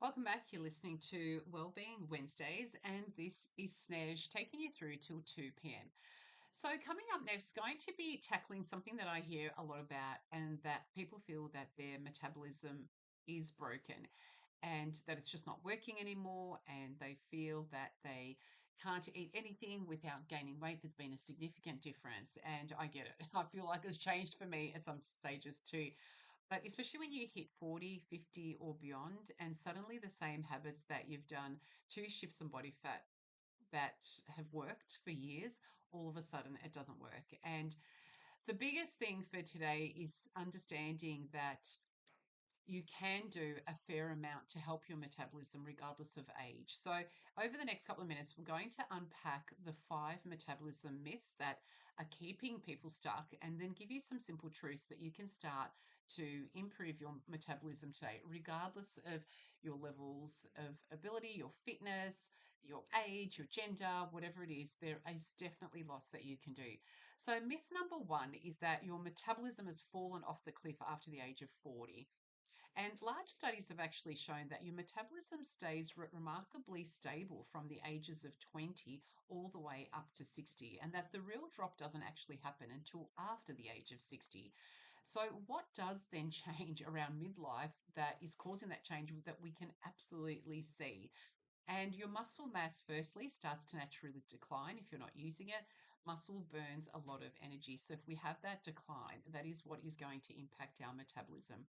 Welcome back. You're listening to Wellbeing Wednesdays, and this is Snez taking you through till 2 p.m. So, coming up next, going to be tackling something that I hear a lot about, and that people feel that their metabolism is broken and that it's just not working anymore, and they feel that they can't eat anything without gaining weight. There's been a significant difference, and I get it. I feel like it's changed for me at some stages too. But especially when you hit 40, 50, or beyond, and suddenly the same habits that you've done to shift some body fat that have worked for years, all of a sudden it doesn't work. And the biggest thing for today is understanding that you can do a fair amount to help your metabolism regardless of age. So, over the next couple of minutes, we're going to unpack the 5 metabolism myths that are keeping people stuck and then give you some simple truths that you can start to improve your metabolism today, regardless of your levels of ability, your fitness, your age, your gender, whatever it is. There is definitely lots that you can do. So, myth number one is that your metabolism has fallen off the cliff after the age of 40. And large studies have actually shown that your metabolism stays remarkably stable from the ages of 20 all the way up to 60, and that the real drop doesn't actually happen until after the age of 60. So, what does then change around midlife that is causing that change that we can absolutely see? And your muscle mass, firstly, starts to naturally decline if you're not using it. Muscle burns a lot of energy. So, if we have that decline, that is what is going to impact our metabolism.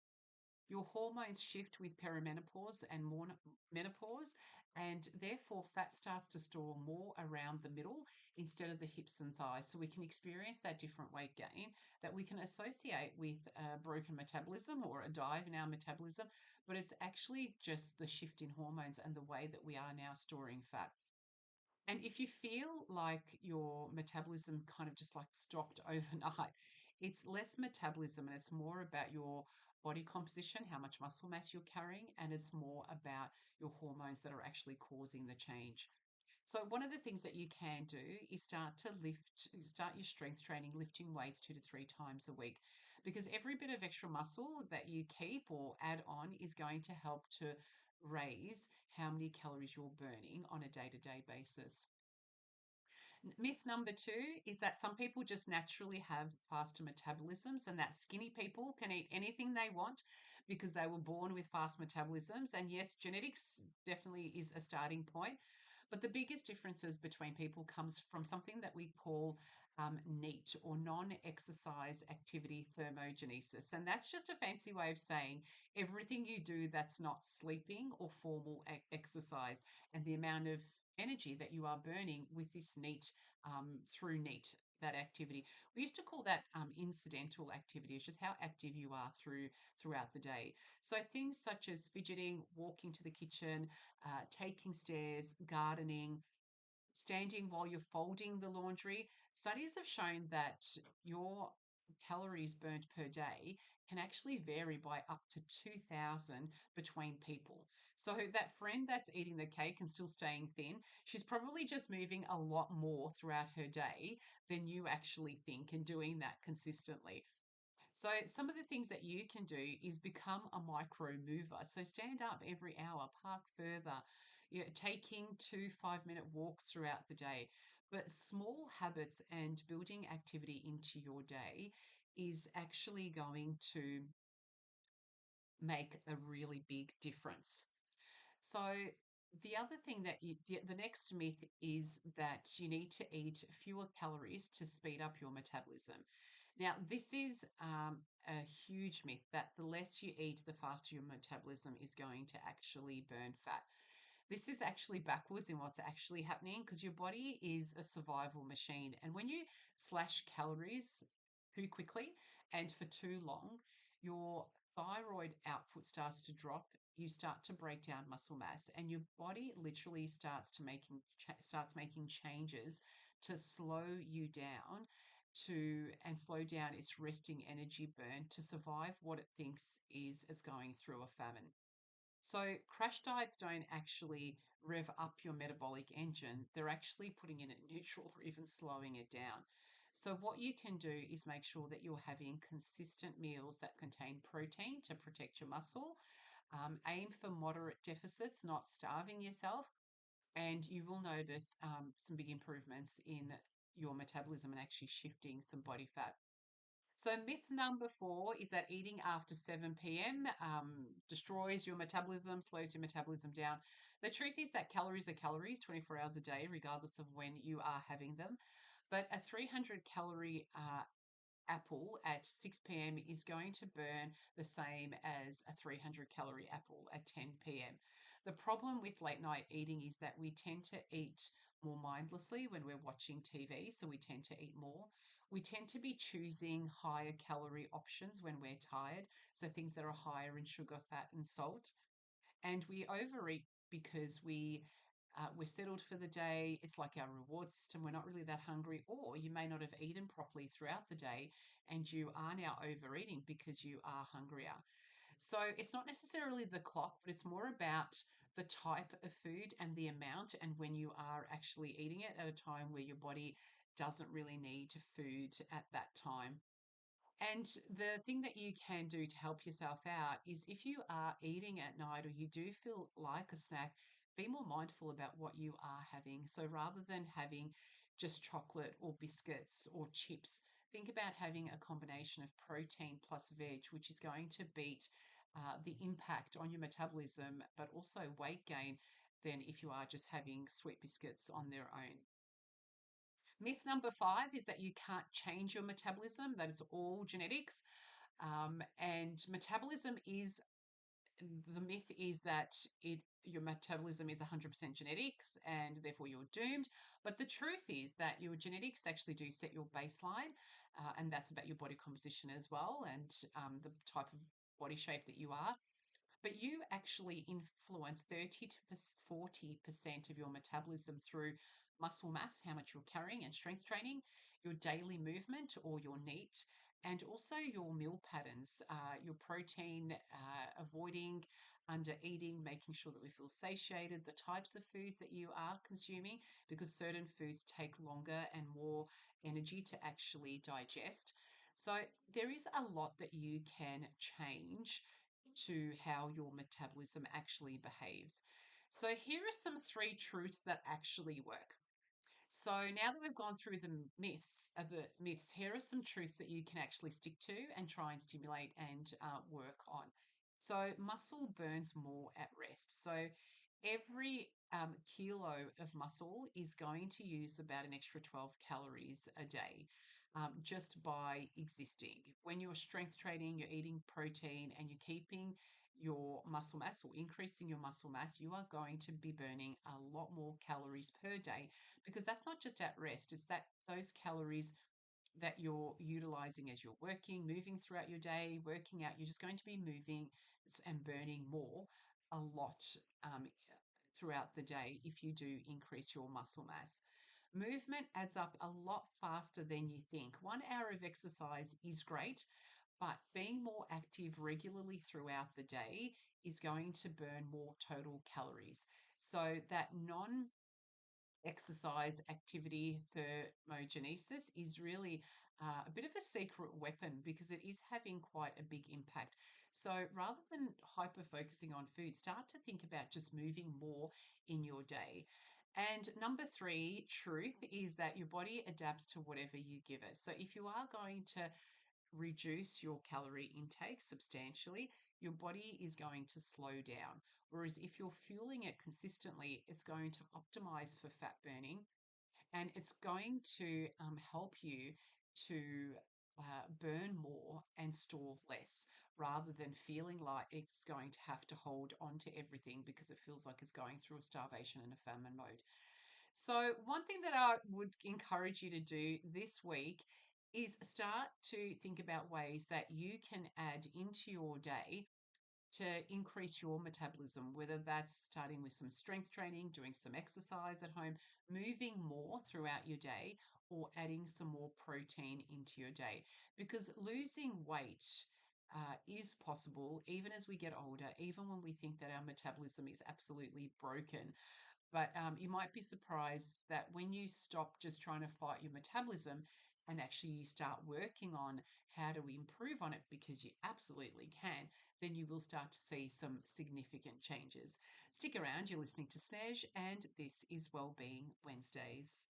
Your hormones shift with perimenopause and more menopause, and therefore fat starts to store more around the middle instead of the hips and thighs. So we can experience that different weight gain that we can associate with a broken metabolism or a dive in our metabolism, but it's actually just the shift in hormones and the way that we are now storing fat. And if you feel like your metabolism kind of just like stopped overnight, it's less metabolism and it's more about your body composition, how much muscle mass you're carrying, and it's more about your hormones that are actually causing the change. So, one of the things that you can do is start your strength training, lifting weights 2 to 3 times a week, because every bit of extra muscle that you keep or add on is going to help to raise how many calories you're burning on a day to day basis. Myth number two is that some people just naturally have faster metabolisms, and that skinny people can eat anything they want because they were born with fast metabolisms. And yes, genetics definitely is a starting point, but the biggest differences between people comes from something that we call NEAT, or non-exercise activity thermogenesis, and that's just a fancy way of saying everything you do that's not sleeping or formal exercise, and the amount of energy that you are burning with this NEAT through NEAT. That activity, we used to call that incidental activity. It's just how active you are throughout the day. So things such as fidgeting, walking to the kitchen, taking stairs, gardening, standing while you're folding the laundry. Studies have shown that your calories burnt per day can actually vary by up to 2,000 between people. So that friend that's eating the cake and still staying thin, she's probably just moving a lot more throughout her day than you actually think, and doing that consistently. So, some of the things that you can do is become a micro mover. So, stand up every hour, park further, taking 2 5-minute walks throughout the day. But small habits and building activity into your day is actually going to make a really big difference. So, the other thing that the next myth is that you need to eat fewer calories to speed up your metabolism. Now, this is a huge myth that the less you eat, the faster your metabolism is going to actually burn fat. This is actually backwards in what's actually happening, because your body is a survival machine. And when you slash calories too quickly and for too long, your thyroid output starts to drop. You start to break down muscle mass, and your body literally starts making changes to slow you down, and slow down its resting energy burn to survive what it thinks is going through a famine. So, crash diets don't actually rev up your metabolic engine. They're actually putting it in neutral or even slowing it down. So, what you can do is make sure that you're having consistent meals that contain protein to protect your muscle, Aim for moderate deficits, not starving yourself, and you will notice some big improvements in your metabolism and actually shifting some body fat. So, myth number 4 is that eating after 7 p.m. Destroys your metabolism, slows your metabolism down. The truth is that calories are calories 24 hours a day, regardless of when you are having them. But a 300 calorie apple at 6 p.m. is going to burn the same as a 300 calorie apple at 10 p.m. The problem with late night eating is that we tend to eat more mindlessly when we're watching TV, so we tend to eat more. We tend to be choosing higher calorie options when we're tired, so things that are higher in sugar, fat, and salt, and we overeat because we're settled for the day. It's like our reward system. We're not really that hungry, or you may not have eaten properly throughout the day, and you are now overeating because you are hungrier. So it's not necessarily the clock, but it's more about the type of food and the amount, and when you are actually eating it at a time where your body doesn't really need food at that time. And the thing that you can do to help yourself out is if you are eating at night or you do feel like a snack, be more mindful about what you are having. So rather than having just chocolate or biscuits or chips, think about having a combination of protein plus veg, which is going to beat the impact on your metabolism, but also weight gain, than if you are just having sweet biscuits on their own. Myth number 5 is that you can't change your metabolism, that it's all genetics. And metabolism is the myth is that your metabolism is 100% genetics and therefore you're doomed. But the truth is that your genetics actually do set your baseline, and that's about your body composition as well, and the type of body shape that you are. But you actually influence 30 to 40% of your metabolism through muscle mass, how much you're carrying, and strength training, your daily movement or your NEAT, and also your meal patterns, your protein, avoiding under eating, making sure that we feel satiated, the types of foods that you are consuming, because certain foods take longer and more energy to actually digest. So there is a lot that you can change to how your metabolism actually behaves. So, here are some 3 truths that actually work. So now that we've gone through the myths, here are some truths that you can actually stick to and try and stimulate and work on. So muscle burns more at rest. So every kilo of muscle is going to use about an extra 12 calories a day, just by existing. When you're strength training, you're eating protein and you're keeping your muscle mass or increasing your muscle mass, you are going to be burning a lot more calories per day, because that's not just at rest, it's that those calories that you're utilizing as you're working, moving throughout your day, working out, you're just going to be moving and burning more a lot throughout the day if you do increase your muscle mass. Movement adds up a lot faster than you think. 1 hour of exercise is great, but being more active regularly throughout the day is going to burn more total calories. So that non exercise activity thermogenesis is really a bit of a secret weapon, because it is having quite a big impact. So rather than hyper focusing on food, start to think about just moving more in your day. And number 3 truth is that your body adapts to whatever you give it. So if you are going to reduce your calorie intake substantially, your body is going to slow down. Whereas if you're fueling it consistently, it's going to optimize for fat burning, and it's going to help you to burn more and store less, rather than feeling like it's going to have to hold on to everything because it feels like it's going through a starvation and a famine mode. So, one thing that I would encourage you to do this week is start to think about ways that you can add into your day to increase your metabolism, whether that's starting with some strength training, doing some exercise at home, moving more throughout your day, or adding some more protein into your day. Because losing weight is possible even as we get older, even when we think that our metabolism is absolutely broken. But you might be surprised that when you stop just trying to fight your metabolism, and actually you start working on how to improve on it, because you absolutely can, then you will start to see some significant changes. Stick around, you're listening to Snez, and this is Wellbeing Wednesdays.